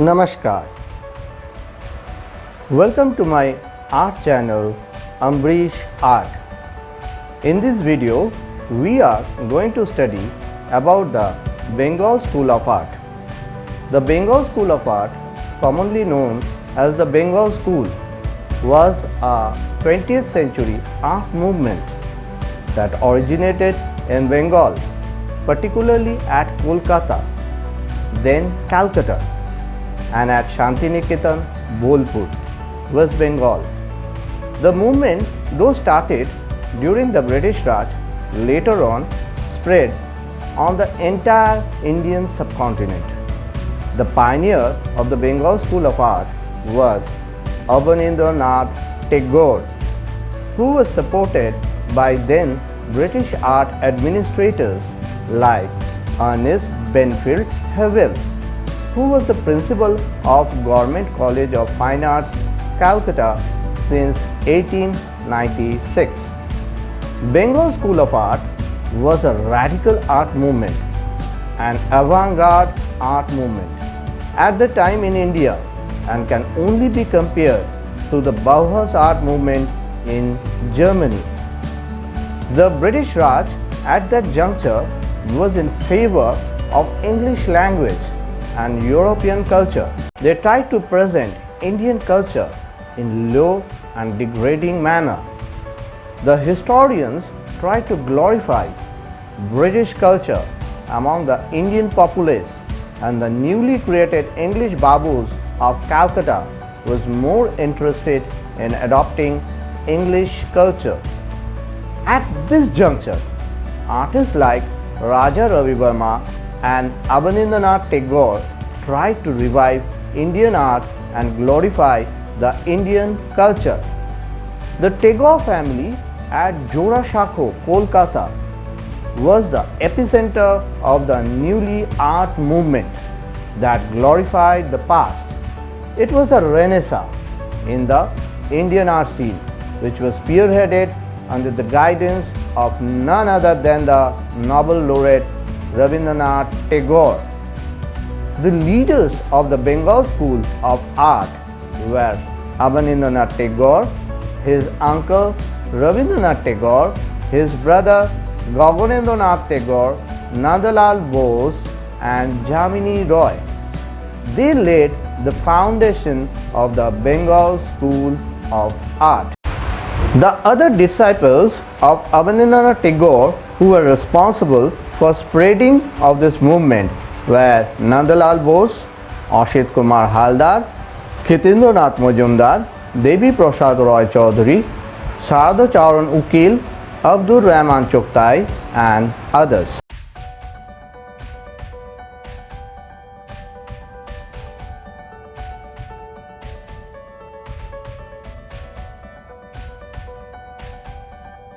Namaskar. Welcome to my art channel Ambrish Art. In this video, we are going to study about the Bengal School of Art. The Bengal School of Art, commonly known as the Bengal School, was a 20th century art movement that originated in Bengal, particularly at Kolkata, then Calcutta, and at Shantiniketan, Bolpur, West Bengal. The movement, though started during the British Raj, later on spread on the entire Indian subcontinent. The pioneer of the Bengal School of Art was Abanindranath Tagore, who was supported by then British art administrators like Ernest Benfield Havell, who was the principal of Government College of Fine Arts, Calcutta since 1896. Bengal School of Art was a radical art movement, an avant-garde art movement at the time in India, and can only be compared to the Bauhaus art movement in Germany. The British Raj at that juncture was in favor of English language and European culture. They tried to present Indian culture in low and degrading manner. The historians tried to glorify British culture among the Indian populace, and the newly created English Babus of Calcutta was more interested in adopting English culture. At this juncture, artists like Raja Ravi Verma and Abanindranath Tagore tried to revive Indian art and glorify the Indian culture. The Tagore family at Jorashako, Kolkata, was the epicenter of the newly art movement that glorified the past. It was a renaissance in the Indian art scene, which was spearheaded under the guidance of none other than the Nobel laureate Rabindranath Tagore. The leaders of the Bengal School of Art were Abanindranath Tagore, his uncle Rabindranath Tagore, his brother Gaganendranath Tagore, Nandalal Bose, and Jamini Roy. They laid the foundation of the Bengal School of Art. The other disciples of Abanindranath Tagore who were responsible for spreading of this movement were Nandalal Bose, Ashit Kumar Haldar, Khitindranath Majumdar, Devi Prasad Roy Chaudhary, Sarada Charan Ukil, Abdur Rahman Choktai, and others.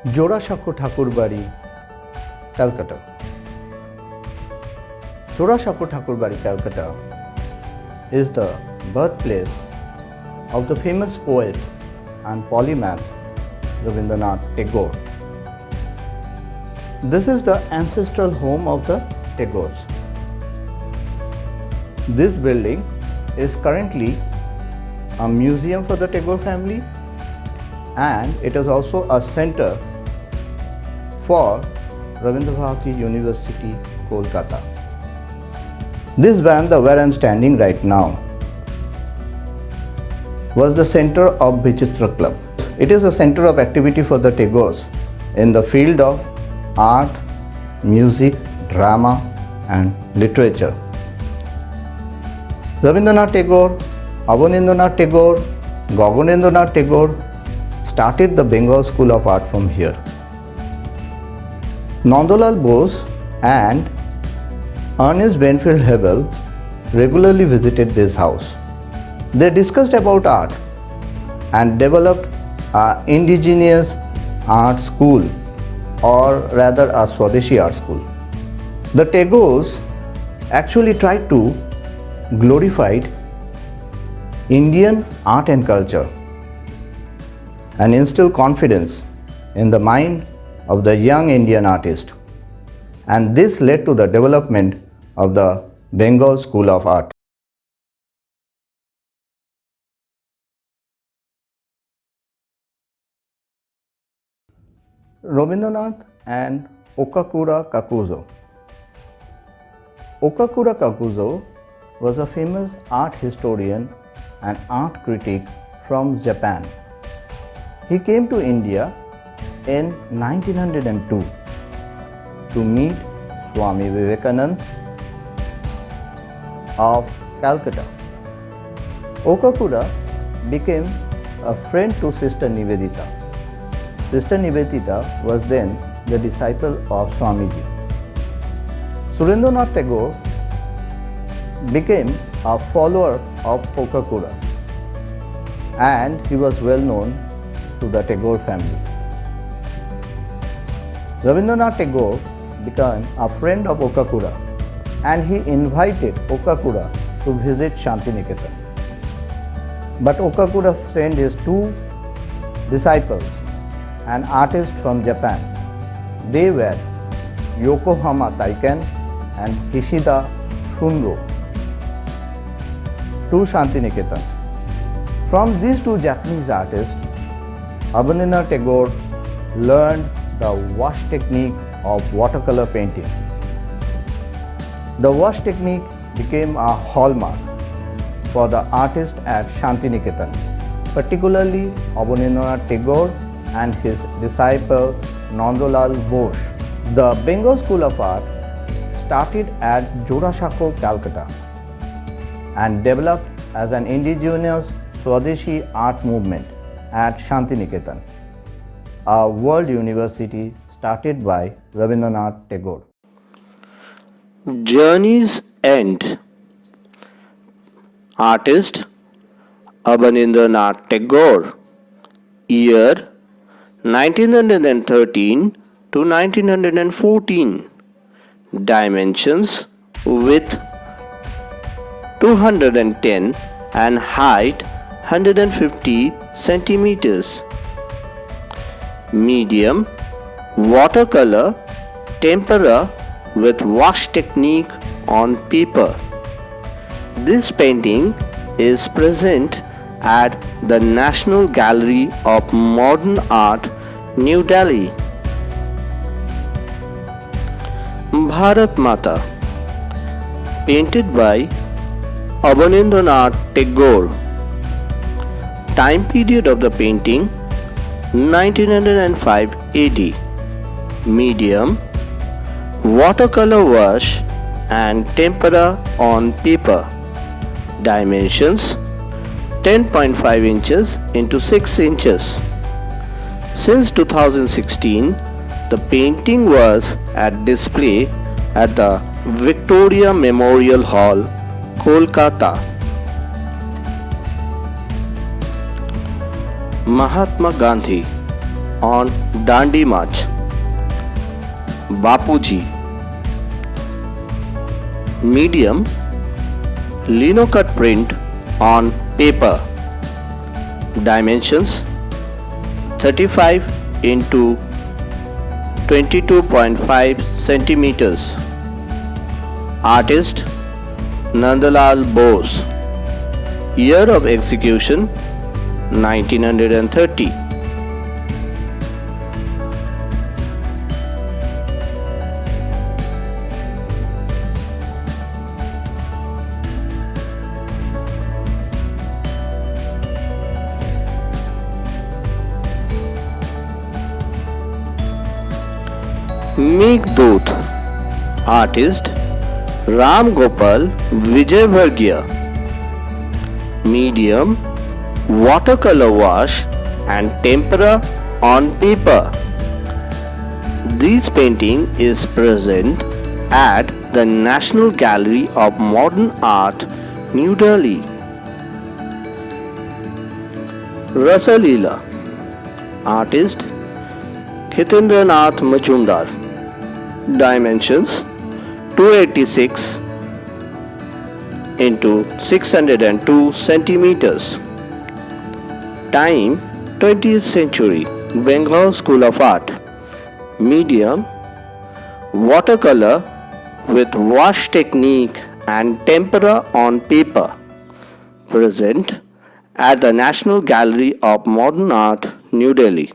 Jorashako Thakurbari, Calcutta. Jorashako Thakurbari, Calcutta is the birthplace of the famous poet and polymath Rabindranath Tagore. This is the ancestral home of the Tagores. This building is currently a museum for the Tagore family, and it is also a center for Rabindra Bharati University, Kolkata. This veranda where I am standing right now was the center of Vichitra Club. It is a center of activity for the Tagores in the field of art, music, drama, and literature. Rabindranath Tagore, Abanindranath Tagore, Gaganendranath Tagore started the Bengal School of Art from here. Nandalal Bose and Ernest Benfield Havell regularly visited this house. They discussed about art and developed an indigenous art school, or rather a Swadeshi art school. The Tagores actually tried to glorify Indian art and culture and instill confidence in the mind of the young Indian artist, and this led to the development of the Bengal School of Art. Rabindranath and Okakura Kakuzo. Okakura Kakuzo was a famous art historian and art critic from Japan. He came to India in 1902 to meet Swami Vivekananda of Calcutta. Okakura became a friend to Sister Nivedita. Sister Nivedita was then the disciple of Swamiji. Surendranath Tagore became a follower of Okakura and he was well known to the Tagore family. Rabindranath Tagore became a friend of Okakura and he invited Okakura to visit Shantiniketan. But Okakura sent his two disciples, an artist from Japan. They were Yokohama Taiken and Hishida Shunro to Shantiniketan. From these two Japanese artists, Abanindranath Tagore learned the wash technique of watercolor painting. The wash technique became a hallmark for the artist at Shantiniketan, particularly Abanindranath Tagore and his disciple Nandalal Bose. The Bengal School of Art started at Jorashako, Calcutta and developed as an indigenous Swadeshi art movement at Shantiniketan, a world university started by Rabindranath Tagore. Journey's End. Artist Abanindranath Tagore. Year 1913 to 1914. Dimensions: width 210 and height 150 centimeters. Medium: watercolor, tempera with wash technique on paper. This painting is present at the National Gallery of Modern Art, New Delhi. Bharat Mata, painted by Abanindranath Tagore. Time period of the painting 1905 AD. Medium: watercolor wash and tempera on paper. Dimensions: 10.5 inches into 6 inches. Since 2016, the painting was at display at the Victoria Memorial Hall, Kolkata. Mahatma Gandhi on Dandi March. Bapuji. Medium: lino cut print on paper. Dimensions: 35 into 22.5 centimeters. Artist Nandalal Bose. Year of execution 1930. Meghdut. Artist Ram Gopal Vijayvargiya. Medium: watercolor wash and tempera on paper. This painting is present at the National Gallery of Modern Art, New Delhi. Rasa Leela. Artist Khitindranath Majumdar. Dimensions: 286 into 602 centimeters. Time: 20th century, Bengal School of Art. Medium: watercolor with wash technique and tempera on paper. Present at the National Gallery of Modern Art, New Delhi.